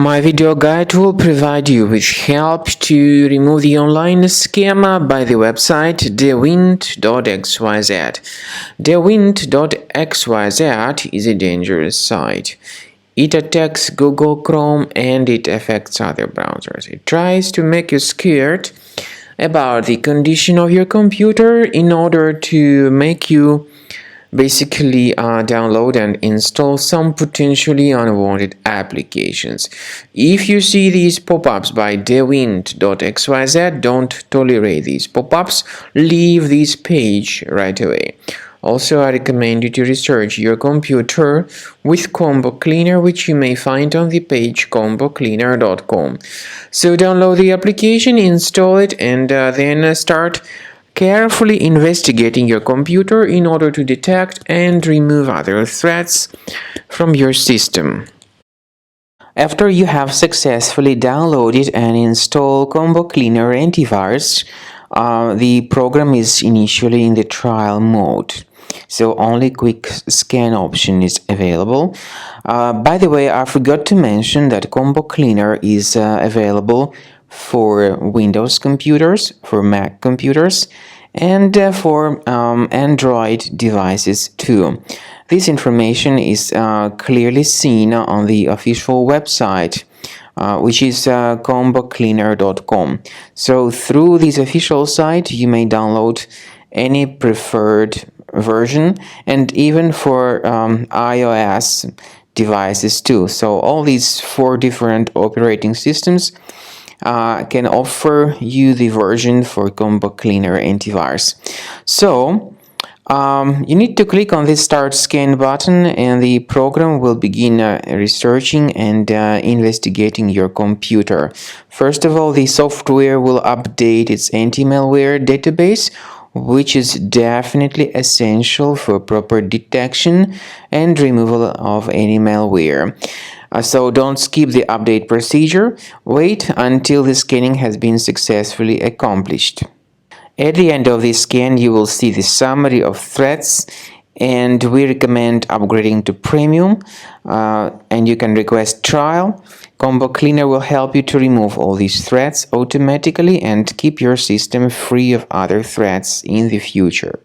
My video guide will provide you with help to remove the online scam by the website Dawint.xyz. Dawint.xyz is a dangerous site. It attacks Google Chrome and it affects other browsers. It tries to make you scared about the condition of your computer in order to make you basically download and install some potentially unwanted applications. If you see these pop-ups by Dawint.xyz, don't tolerate these pop-ups. Leave this page right away. Also, I recommend you to research your computer with Combo Cleaner, which you may find on the page combocleaner.com. So download the application, install it, and then start carefully investigating your computer in order to detect and remove other threats from your system. After you have successfully downloaded and installed Combo Cleaner antivirus, the program is initially in the trial mode. So only quick scan option is available. By the way, I forgot to mention that Combo Cleaner is available for Windows computers, for Mac computers, and for Android devices too. This information is clearly seen on the official website, which is combocleaner.com. So through this official site, you may download any preferred version, and even for iOS devices too. So all these 4 different operating systems can offer you the version for Combo Cleaner antivirus. So you need to click on this Start Scan button and the program will begin researching and investigating your computer. First of all, the software will update its anti-malware database, which is definitely essential for proper detection and removal of any malware. So don't skip the update procedure. Wait until the scanning has been successfully accomplished. At the end of the scan, you will see the summary of threats, and we recommend upgrading to Premium, and you can request trial. Combo Cleaner will help you to remove all these threats automatically and keep your system free of other threats in the future.